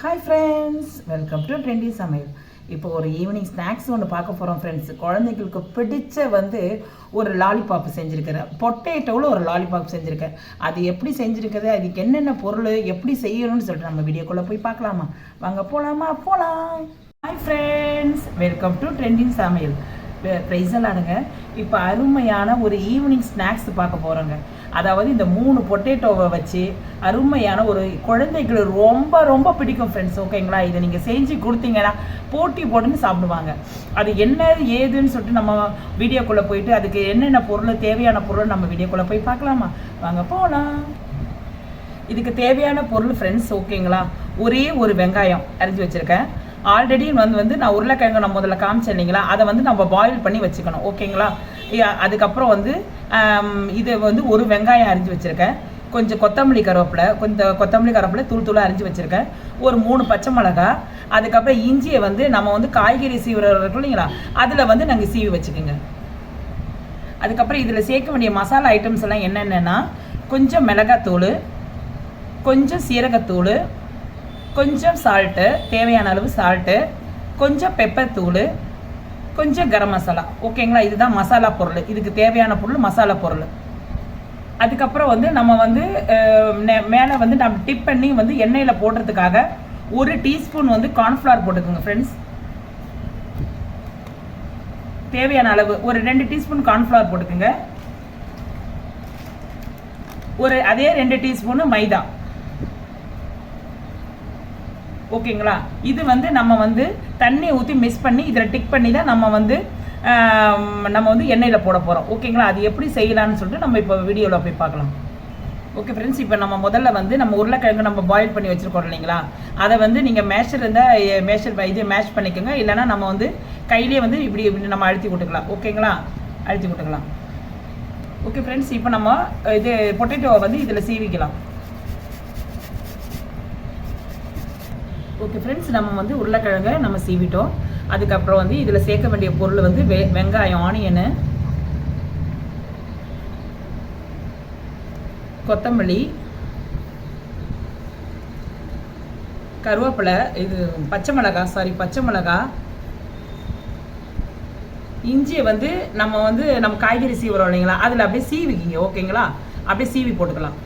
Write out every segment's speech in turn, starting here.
Hi friends, welcome to trendy சமையல். இப்போ ஒரு ஈவினிங் ஸ்நாக்ஸ் ஒன்று பார்க்க போகிறோம் ஃப்ரெண்ட்ஸ். குழந்தைங்களுக்கு பிடிச்ச ஒரு லாலிபாப் செஞ்சுருக்கிறேன். பொட்டேட்டோவில் ஒரு லாலிபாப் செஞ்சுருக்கேன். அது எப்படி செஞ்சுருக்குது, அதுக்கு என்னென்ன பொருள், எப்படி செய்யணும்னு சொல்லிட்டு நம்ம வீடியோக்குள்ளே போய் பார்க்கலாமா? வாங்க போகலாம். Hi friends, welcome to trendy சமையல். ப்ரைஸலாடுங்க. இப்போ அருமையான ஒரு ஈவினிங் ஸ்நாக்ஸ் பார்க்க போகிறோங்க. அதாவது இந்த 3 பொட்டேட்டோவை வச்சு அருமையான ஒரு குழந்தைகளுக்கு ரொம்ப ரொம்ப பிடிக்கும் ஃப்ரெண்ட்ஸ். ஓகேங்களா? இதை நீங்கள் செஞ்சு கொடுத்தீங்கன்னா போட்டி போட்டுன்னு சாப்பிடுவாங்க. அது என்ன ஏதுன்னு சொல்லிட்டு நம்ம வீடியோக்குள்ளே போயிட்டு அதுக்கு என்னென்ன பொருள், தேவையான பொருள் நம்ம வீடியோக்குள்ளே போய் பார்க்கலாமா? வாங்க போகலாம். இதுக்கு தேவையான பொருள் ஃப்ரெண்ட்ஸ், ஓகேங்களா? ஒரே ஒரு வெங்காயம் அரிஞ்சு வச்சுருக்கேன். ஆல்ரெடி நான் உருளைக்கிழங்கு நான் முதல்ல காமிச்சேன் இல்லைங்களா, அதை நம்ம பாயில் பண்ணி வச்சுக்கணும். ஓகேங்களா? அதுக்கப்புறம் இது ஒரு வெங்காயம் அரிஞ்சு வச்சுருக்கேன். கொஞ்சம் கொத்தமல்லி கருவேப்பிலை தூளாக அரிஞ்சு வச்சுருக்கேன். ஒரு 3 பச்சை மிளகா. அதுக்கப்புறம் இஞ்சியை நம்ம காய்கறி சீவுற இருக்கும் இல்லைங்களா, அதில் நாங்கள் சீவி வச்சுக்கோங்க. அதுக்கப்புறம் இதில் சேர்க்க வேண்டிய மசாலா ஐட்டம்ஸ் எல்லாம் என்னென்னா, கொஞ்சம் மிளகாத்தூள், கொஞ்சம் சீரகத்தூள், கொஞ்சம் சால்ட்டு, தேவையான அளவு சால்ட்டு, கொஞ்சம் பெப்பர் தூள், கொஞ்சம் கரம் மசாலா. ஓகேங்களா? இதுதான் மசாலா பொருள். இதுக்கு தேவையான பொருள் மசாலா பொருள். அதுக்கப்புறம் நம்ம மேலே நம்ம டிப் பண்ணி எண்ணெயில் போடுறதுக்காக 1 டீஸ்பூன் கார்ன்ஃப்ளவர் போட்டுக்கோங்க ஃப்ரெண்ட்ஸ். தேவையான அளவு ஒரு 2 டீஸ்பூன் கார்ன்ஃப்ளவர் போட்டுக்கோங்க. அதே 2 டீஸ்பூன் மைதா. ஓகேங்களா? இது நம்ம தண்ணி ஊற்றி மிக்ஸ் பண்ணி இதில் டிக் பண்ணி தான் நம்ம எண்ணெயில் போட போகிறோம். ஓகேங்களா? அது எப்படி செய்யலாம்னு சொல்லிட்டு நம்ம இப்போ வீடியோவில் போய் பார்க்கலாம். ஓகே ஃப்ரெண்ட்ஸ், இப்போ நம்ம முதல்ல நம்ம உருளைக்கிழங்கு நம்ம பாயில் பண்ணி வச்சுருக்கோம் இல்லைங்களா, அதை நீங்கள் மேஷர் இருந்தால் மேஷ் பண்ணிக்கோங்க. இல்லைனா நம்ம கையிலே இப்படி நம்ம அழுத்தி விட்டுக்கலாம். ஓகேங்களா? அழுத்தி விட்டுக்கலாம். ஓகே ஃப்ரெண்ட்ஸ், இப்போ நம்ம பொட்டேட்டோவை இதில் சீவிக்கலாம். ஓகே ஃப்ரெண்ட்ஸ், நம்ம உருளைக்கிழங்கை நம்ம சீவிட்டோம். அதுக்கப்புறம் இதில் சேர்க்க வேண்டிய பொருள் வெங்காயம், ஆனியனு, கொத்தமல்லி, கருவேப்பிலை, பச்சை மிளகா, இஞ்சியை நம்ம காய்கறி சீவுறோம் இல்லைங்களா, அதில் அப்படியே சீவிக்கிங்க. ஓகேங்களா? அப்படியே சீவி போட்டுக்கலாம்.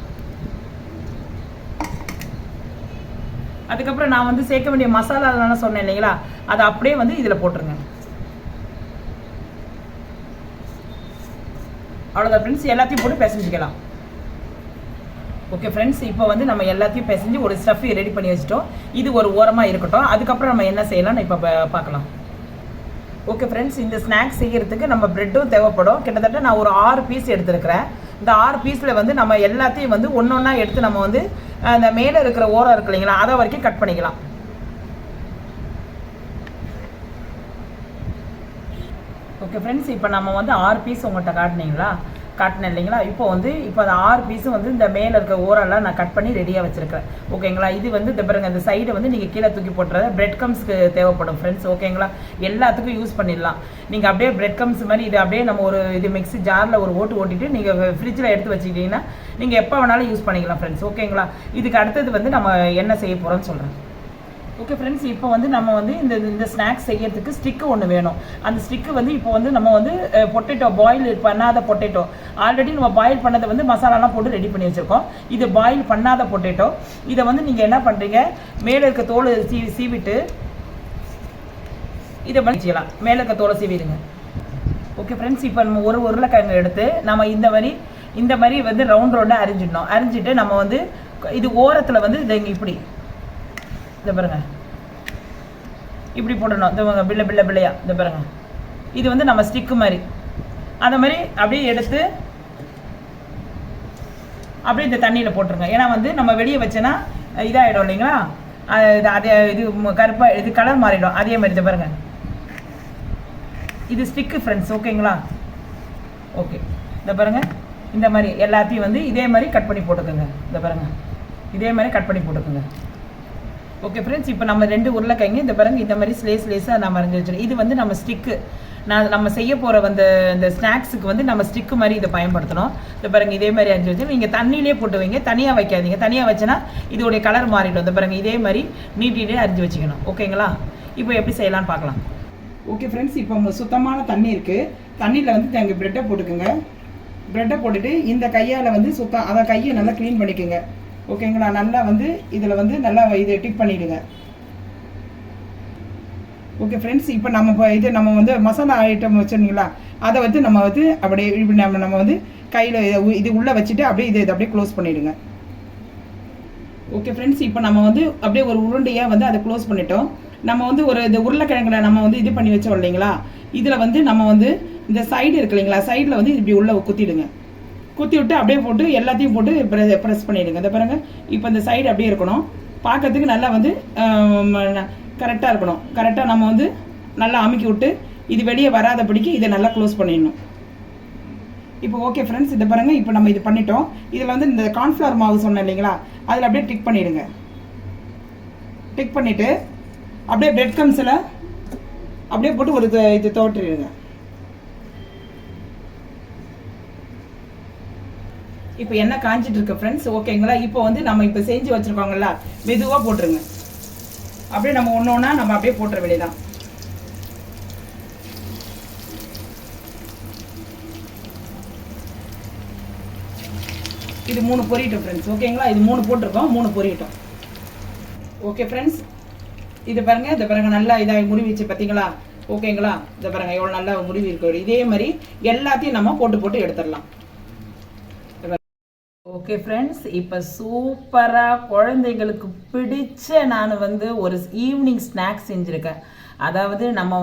அதுக்கப்புறம் நான் சேர்க்க வேண்டிய மசாலா அதெல்லாம் சொன்னேன் இல்லைங்களா, அதை அப்படியே இதில் போட்டுருங்க. அவ்வளோதான் ஃப்ரெண்ட்ஸ், எல்லாத்தையும் போட்டு பிசைஞ்சிக்கலாம். ஓகே ஃப்ரெண்ட்ஸ், இப்போ நம்ம எல்லாத்தையும் பிசைஞ்சு ஒரு ஸ்டஃப் ரெடி பண்ணி வச்சுட்டோம். இது ஒரு ஓரமாக இருக்கட்டும். அதுக்கப்புறம் நம்ம என்ன செய்யலாம்னு இப்போ பார்க்கலாம். ஓகே ஃப்ரெண்ட்ஸ், இந்த ஸ்நாக்ஸ் செய்கிறதுக்கு நம்ம ப்ரெட்டும் தேவைப்படும். கிட்டத்தட்ட நான் ஒரு 6 பீஸ் எடுத்துருக்கிறேன். இந்த 6 பீஸில் நம்ம எல்லாத்தையும் ஒன்று ஒன்றா எடுத்து நம்ம அந்த மேலே இருக்கிற ஓரம் இருக்கு இல்லைங்களா, அதை வரைக்கும் கட் பண்ணிக்கலாம். ஓகே ஃப்ரெண்ட்ஸ், இப்போ நம்ம 6 பீஸ் உங்கள்கிட்ட காட்டினேன் இல்லைங்களா. இப்போ அந்த 6 பீஸும் இந்த மேலே இருக்க ஓரெல்லாம் நான் கட் பண்ணி ரெடியாக வச்சுருக்கேன். ஓகேங்களா? இது இந்த பாருங்க, இந்த சைடை நீங்கள் கீழே தூக்கி போட்டுறது பிரெட் கம்ஸ்க்கு தேவைப்படும் ஃப்ரெண்ட்ஸ். ஓகேங்களா? எல்லாத்துக்கும் யூஸ் பண்ணிடலாம். நீங்கள் அப்படியே பிரெட் கம்ஸ் மாதிரி இது அப்படியே நம்ம மிக்ஸி ஜாரில் ஒரு ஓட்டிட்டு நீங்கள் ஃப்ரிட்ஜில் எடுத்து வச்சுக்கிட்டிங்கன்னா நீங்கள் எப்போ வேணாலும் யூஸ் பண்ணிக்கலாம் ஃப்ரெண்ட்ஸ். ஓகேங்களா? இதுக்கு அடுத்தது நம்ம என்ன செய்ய போகிறோம்னு சொல்கிறேன். ஓகே ஃப்ரெண்ட்ஸ், இப்போ நம்ம இந்த ஸ்நாக்ஸ் செய்யறதுக்கு ஸ்டிக்கு ஒன்று வேணும். அந்த ஸ்டிக்கு இப்போ நம்ம பொட்டேட்டோ பாயில் பண்ணாத பொட்டேட்டோ, ஆல்ரெடி நம்ம பாயில் பண்ணதை மசாலாலாம் போட்டு ரெடி பண்ணி வச்சுருக்கோம். இது பாயில் பண்ணாத பொட்டேட்டோ. இதை நீங்கள் என்ன பண்ணுறீங்க, மேலே இருக்க தோல் சீவிட்டு இதை பண்ணிக்கலாம். மேலே இருக்க தோலை சீவிடுங்க. ஓகே ஃப்ரெண்ட்ஸ், இப்போ நம்ம ஒரு உருளைக்கிழங்கு எடுத்து நம்ம இந்த மாதிரி ரவுண்டாக அரிஞ்சிடணும். அரிஞ்சிட்டு நம்ம இது ஓரத்தில் இதை இப்படி இதை பாருங்க, இப்படி போடணும். இந்த பிள்ளையா இதை பாருங்க, இது நம்ம ஸ்டிக்கு மாதிரி அந்த மாதிரி அப்படியே எடுத்து அப்படியே இந்த தண்ணியில் போட்டுருங்க. ஏன்னா நம்ம வெளியே வச்சோன்னா இதாகிடும் இல்லைங்களா, இது கருப்பாக இது கலர் மாறிடும். அதே மாதிரி இதை பாருங்க, இது ஸ்டிக்கு ஃப்ரெண்ட்ஸ். ஓகேங்களா? ஓகே, இதை பாருங்க, இந்த மாதிரி எல்லாத்தையும் இதே மாதிரி கட் பண்ணி போட்டுக்கோங்க. இதை பாருங்க, இதே மாதிரி கட் பண்ணி போட்டுக்கோங்க. ஓகே ஃப்ரெண்ட்ஸ், இப்போ நம்ம 2 உருளைக்கிழங்கு இந்த பாருங்க இந்த மாதிரி ஸ்லேஸாக நம்ம அரைஞ்சி வச்சிருக்கோம். இது வந்து நம்ம ஸ்டிக்கு, நம்ம செய்ய போகிற இந்த ஸ்நாக்ஸுக்கு வந்து நம்ம ஸ்டிக்கு மாதிரி இதை பயன்படுத்தணும். இந்த பாருங்க இதே மாதிரி அரைஞ்சி வச்சு நீங்கள் தண்ணியிலே போட்டு வைங்க, தனியாக வைக்காதீங்க. தனியாக வச்சனா இதோடைய கலர் மாறிடும். இந்த பாருங்க இதே மாதிரி நீட்டிலே அரைஞ்சி வச்சுக்கணும். ஓகேங்களா? இப்போ எப்படி செய்யலாம்னு பார்க்கலாம். ஓகே ஃப்ரெண்ட்ஸ், இப்போ உங்களுக்கு சுத்தமான தண்ணி இருக்குது. தண்ணியில் வந்து எங்கள் ப்ரெட்டை போட்டுக்கோங்க. ப்ரெட்டை போட்டுட்டு இந்த கையால் வந்து அதை கையை நல்லா க்ளீன் பண்ணிக்கோங்க. ஓகேங்களா? நல்லா வந்து இதில் வந்து நல்லா இதை டிப் பண்ணிவிடுங்க. ஓகே ஃப்ரெண்ட்ஸ், இப்போ நம்ம வந்து மசாலா ஐட்டம் வச்சுருந்தீங்களா, அதை வந்து நம்ம வந்து அப்படியே நம்ம வந்து கையில் இது உள்ளே வச்சுட்டு அப்படியே இதை அப்படியே க்ளோஸ் பண்ணிவிடுங்க. ஓகே ஃப்ரெண்ட்ஸ், இப்போ நம்ம வந்து அப்படியே ஒரு உருண்டையாக வந்து அதை க்ளோஸ் பண்ணிட்டோம். நம்ம வந்து இந்த உருளைக்கிழங்குல நம்ம வந்து இது பண்ணி வச்சோம் இல்லைங்களா, இதில் வந்து நம்ம வந்து இந்த சைடு இருக்கு இல்லைங்களா, சைடில் வந்து இப்படி உள்ளே குத்திடுங்க. குத்தி விட்டு அப்படியே போட்டு எல்லாத்தையும் போட்டு ப்ரெஸ் பண்ணிவிடுங்க. இதை பாருங்க, இப்போ இந்த சைடு அப்படியே இருக்கணும். பார்க்கறதுக்கு நல்லா வந்து கரெக்டாக இருக்கணும். கரெக்டாக நம்ம வந்து நல்லா அமுக்கி விட்டு இது வெளியே வராதபடிக்கு இதை நல்லா க்ளோஸ் பண்ணிடணும். இப்போ ஓகே ஃப்ரெண்ட்ஸ், இதை பாருங்கள், இப்போ நம்ம இது பண்ணிட்டோம். இதில் வந்து இந்த கார்ன்ஃப்ளவர் மாவு சொன்னேன் இல்லைங்களா, அதில் அப்படியே டிக் பண்ணிவிடுங்க. டிக் பண்ணிவிட்டு அப்படியே பிரெட் கம்ஸில் அப்படியே போட்டு ஒரு இது தோற்றிடுங்க. இப்போ எண்ணெய் காஞ்சிட்டு இருக்கு ஃப்ரெண்ட்ஸ். ஓகேங்களா? இப்போ வந்து நம்ம இப்போ செஞ்சு வச்சுருக்கோங்களா, மெதுவாக போட்டுருங்க. அப்படியே நம்ம ஒன்று ஒன்றா நம்ம அப்படியே போட்டுற வேண்டியதான். இது 3 பொரியட்டும் ஃப்ரெண்ட்ஸ். ஓகேங்களா? இது 3 போட்டிருக்கோம், 3 பொரியட்டும். ஓகே ஃப்ரெண்ட்ஸ், இது பாருங்க நல்லா இதாக முறிவிச்சு பார்த்தீங்களா? ஓகேங்களா? இதை பாருங்க எவ்வளோ நல்லா முறிவி இருக்கு. இதே மாதிரி எல்லாத்தையும் நம்ம போட்டு எடுத்துடலாம். ஓகே ஃப்ரெண்ட்ஸ், இப்போ சூப்பராக குழந்தைங்களுக்கு பிடிச்ச நான் வந்து ஒரு ஈவினிங் ஸ்நாக்ஸ் செஞ்சுருக்கேன். அதாவது நம்ம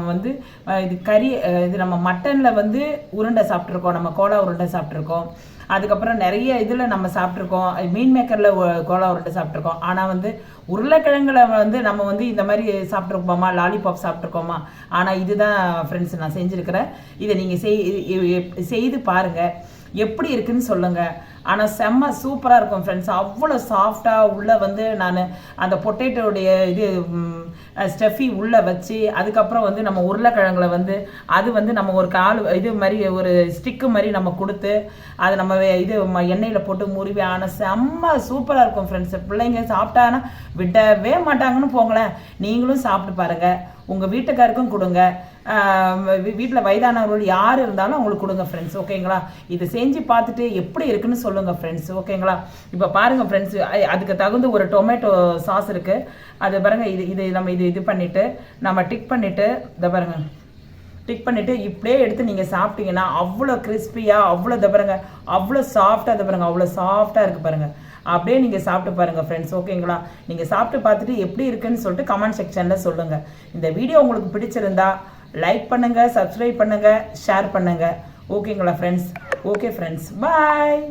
வந்து இது கறி, இது நம்ம மட்டனில் வந்து உருண்டை சாப்பிட்ருக்கோம், நம்ம கோலா உருண்டை சாப்பிட்ருக்கோம். அதுக்கப்புறம் நிறைய இதில் நம்ம சாப்பிட்ருக்கோம், மீன் மேக்கரில் கோலா உருண்டை சாப்பிட்ருக்கோம். ஆனால் வந்து உருளைக்கிழங்குல வந்து நம்ம வந்து இந்த மாதிரி சாப்பிட்ருக்கோமா, லாலிபாப் சாப்பிட்ருக்கோமா. ஆனால் இதுதான் ஃப்ரெண்ட்ஸ் நான் செஞ்சுருக்கிறேன். இதை நீங்கள் செய்து பாருங்கள், எப்படி இருக்குன்னு சொல்லுங்கள். ஆனால் செம்ம சூப்பராக இருக்கும் ஃப்ரெண்ட்ஸ். அவ்வளோ சாஃப்டாக உள்ளே வந்து நான் அந்த பொட்டேட்டோடைய இது ஸ்டஃபி உள்ளே வச்சு, அதுக்கப்புறம் வந்து நம்ம உருளைக்கிழங்குல வந்து அது வந்து நம்ம ஒரு இது மாதிரி ஒரு ஸ்டிக்கு மாதிரி நம்ம கொடுத்து அதை நம்ம இது எண்ணெயில் போட்டு முறிவி. ஆனால் செம்ம சூப்பராக இருக்கும் ஃப்ரெண்ட்ஸ். பிள்ளைங்க சாப்பிட்டானா விடவே மாட்டாங்கன்னு போங்களேன். நீங்களும் சாப்பிட்டு பாருங்கள், உங்கள் வீட்டுக்காருக்கும் கொடுங்க, வீட்டில் வயதானவர்கள் யார் இருந்தாலும் அவங்களுக்கு கொடுங்க ஃப்ரெண்ட்ஸ். ஓகேங்களா? இதை செஞ்சு பார்த்துட்டு எப்படி இருக்குன்னு சொல்லுங்கள் ஃப்ரெண்ட்ஸ். ஓகேங்களா? இப்போ பாருங்கள் ஃப்ரெண்ட்ஸ், அதுக்கு தகுந்த ஒரு டொமேட்டோ சாஸ் இருக்குது. அது பாருங்கள், இது நம்ம இது பண்ணிவிட்டு நம்ம டிக் பண்ணிவிட்டு இதை பாருங்கள் டிக் பண்ணிவிட்டு இப்படியே எடுத்து நீங்கள் சாப்பிட்டீங்கன்னா அவ்வளோ கிறிஸ்பியாக, அவ்வளோ இதை பாருங்கள் அவ்வளோ சாஃப்டாக, இதை பாருங்கள் அவ்வளோ சாஃப்டாக இருக்குது பாருங்கள். அப்படியே நீங்கள் சாப்பிட்டு பாருங்கள் ஃப்ரெண்ட்ஸ். ஓகேங்களா? நீங்கள் சாப்பிட்டு பார்த்துட்டு எப்படி இருக்குன்னு சொல்லிட்டு கமெண்ட் செக்ஷனில் சொல்லுங்கள். இந்த வீடியோ உங்களுக்கு பிடிச்சிருந்தா லைக் பண்ணுங்கள், சப்ஸ்கிரைப் பண்ணுங்கள், ஷேர் பண்ணுங்கள். ஓகேங்களா ஃப்ரெண்ட்ஸ்? ஓகே ஃப்ரெண்ட்ஸ், பாய்.